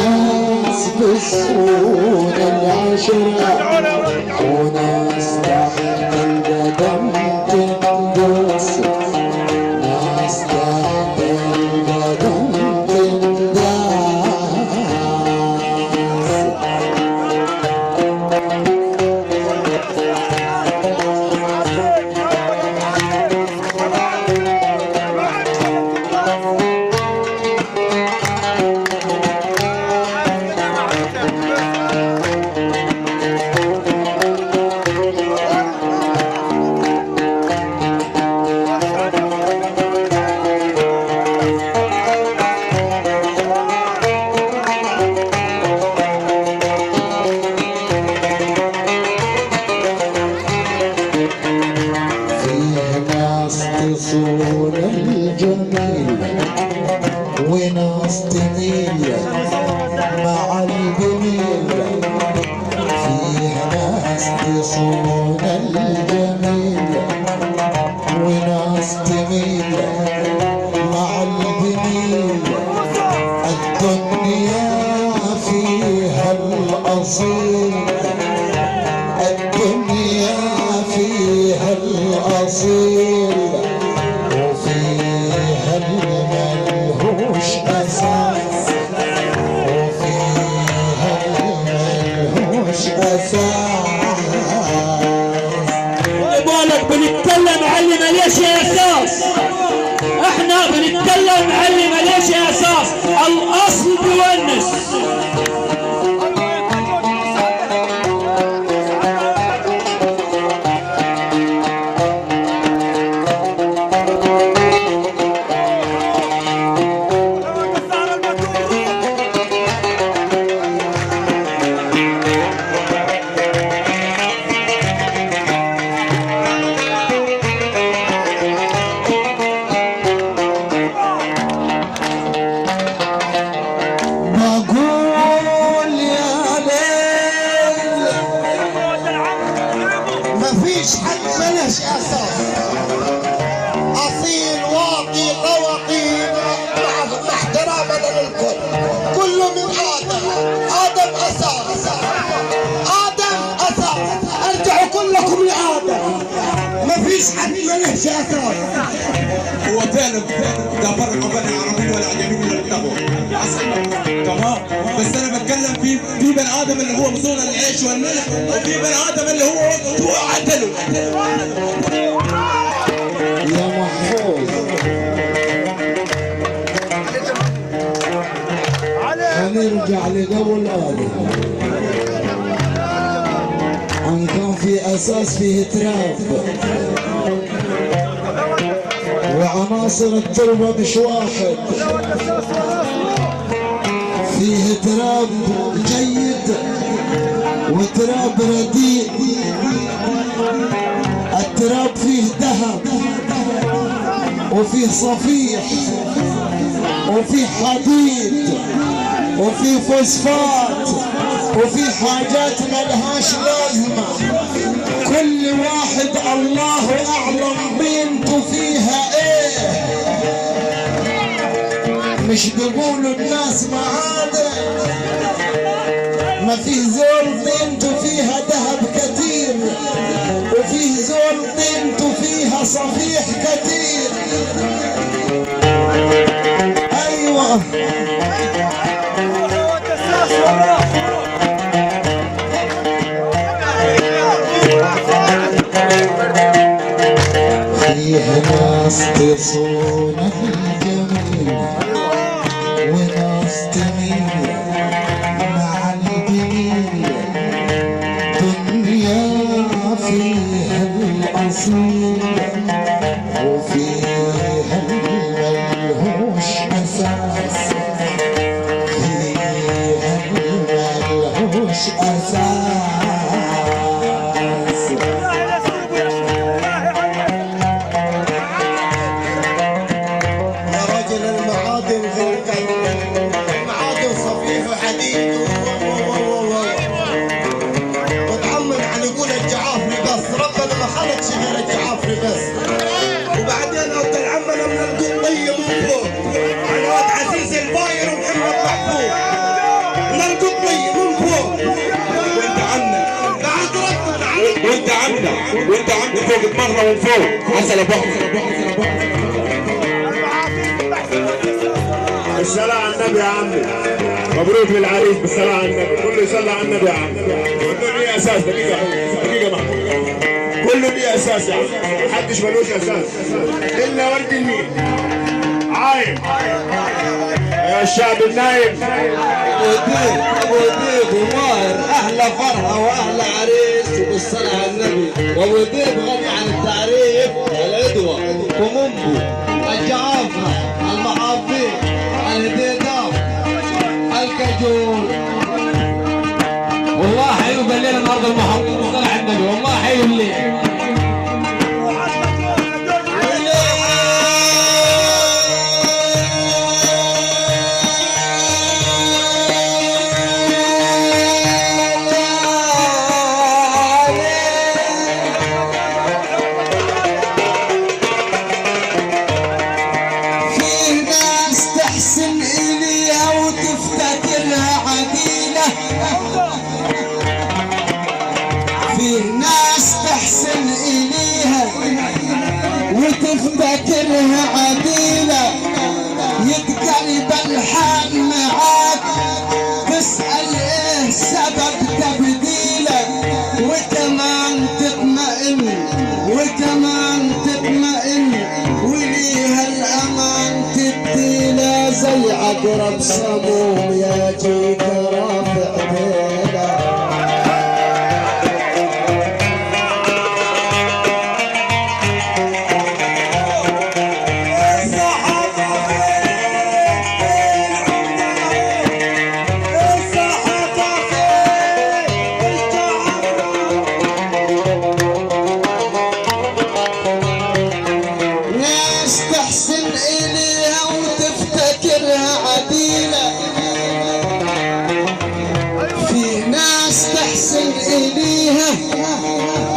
ناس بالصورة العشرة وناس تحت القدم تندس ناس تحت القدم تندس تصون الجميل وناس تميل مع الجميل فيه ناس تصون الجميل وناس تميل مع الجميل الدنيا فيها الأصيل الدنيا فيها الأصيل وفيها الملهوش أساس وفيها الملهوش أساس بالك بنتكلم عن اللي مليش أساس احنا بنتكلم عن اللي مليش أساس الأصل بيونس مفيش حد ملهش اساس اصيل واطي طوقي مع احتراما للكل كله من ادم اساس ادم اساس ارجعوا كلكم لادم مفيش حد ملهش اساس هو فعلا ده فرق بين العربي والعجمي ولا بتاعه تمام بس انا بتكلم في بني ادم اللي هو بصون العيش والملح وفي بني ادم اللي هو عدله يا محفوظ هنرجع لقول آدم أن كان في أساس فيه تراب وعناصر التربة مش واحد فيه تراب جيد وتراب رديء التراب فيه ذهب وفيه صفيح وفيه حديد وفيه فوسفات وفيه حاجات ملهاش لازمة كل واحد الله أعلم بينته فيها ايه مش بيقولوا الناس معادة ما فيه زول بينته فيها ذهب كتير وفيه زول بينته فيها صفيح كتير ايوه فيه ناس تصون الجميل وناس تميل مع الجميل دنيا فيها الأصيل وفيها الملهوش أساس فيها الملهوش أساس المعادن صفيح وحديد وتعمم عن يقول الجعافري بس ربنا ما خلقش غير الجعافري بس وبعدين قلت العمنا من القطية من فوق على واد عزيز الباير ومحمد محفوظ فوق دماغنا من فوق. عسل ابو الصلاة على النبي يا عمي. مبروك للعريس بالصلاة على النبي. كله يصلي على النبي يا عم. كله ليه اساس. دقيقة محمود. كله ليه اساس يا عم. محدش ملوش اساس الا ورد النيل. عايم يا الشعب النايم. ابو ديب وماهر احلى فرحه واحلى عريس وبالصلاه على النبي. وابو ديب غني عن التعريف. العدوه ومنبو الجعافره المحافين الهديداب الكجول. والله حلو بالليل النهارده المحافظ بالصلاه على النبي. والله حلو الليل. وتفتكرها عديلة يتقلب الحال معاك تسأل ايه سبب تبديله وكمان تطمئن وليها الأمان تديله زي عقرب سموم يجيك رافع ديله.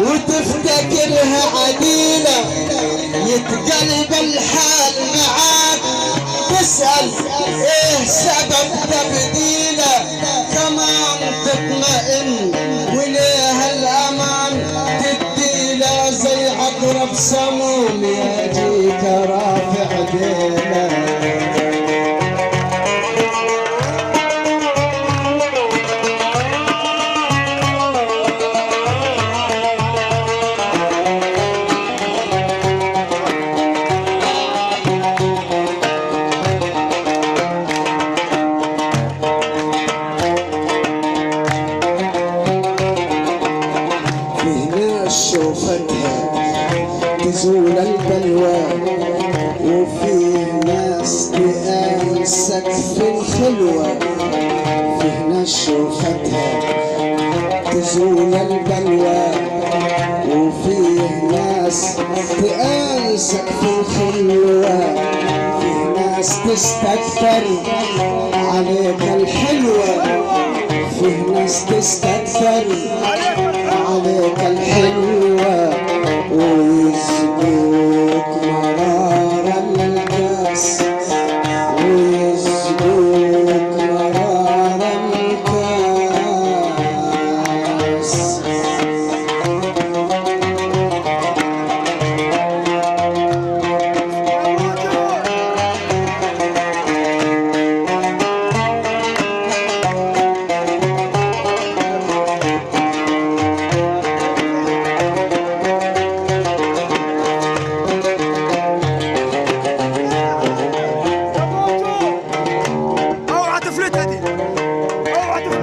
وتفتكرها عديلة يتقلب الحال معاك تسأل ايه سبب تبديله كمان تطمئن وليها الأمان تديله زي عقرب سموم يجيك رافع ديله. تزول البلوى وفيه ناس تأنسك في الخلوة. فيه ناس شوفتها تزول البلوى وفيه ناس تأنسك في الخلوة. فيه ناس تستكثر عليك الحلوة. فيه ناس تستكثر عليك الحلوة ويسقوك مرار الكاس ويسقوك مرار الكاس.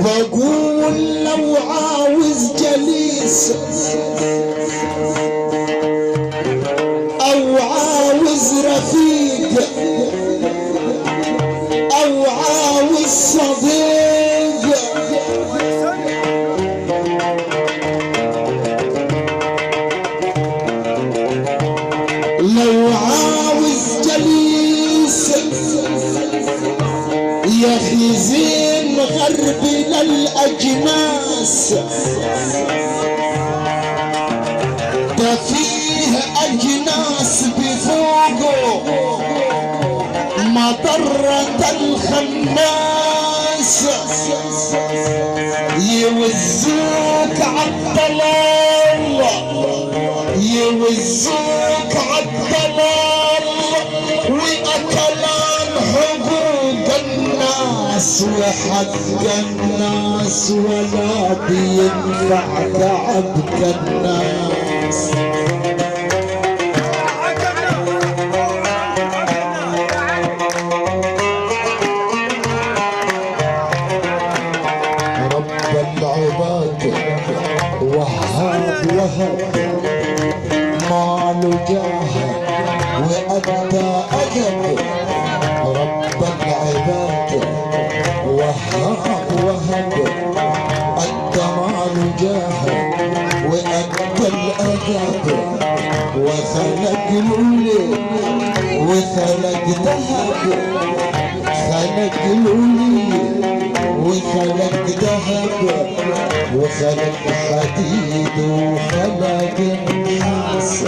بقول لو عاوز جليس او عاوز رفيق او عاوز صديق لو عاوز جليس يا اخي زين غربي للاجناس ده فيه اجناس بفوقه مضرة الخناس يوزوك عالضلال يوزوك عالضلال واكلان حقوق الناس وحق الناس ولا بينفع تعبك الناس. مال جاه وأدى أدب رب العباد وهاب وهب أدى مال جاه وأدى الأدب وخلق لولي وخلق ذهب خلق لولي وخلق ذهب وخلق حديد وخلق الناس.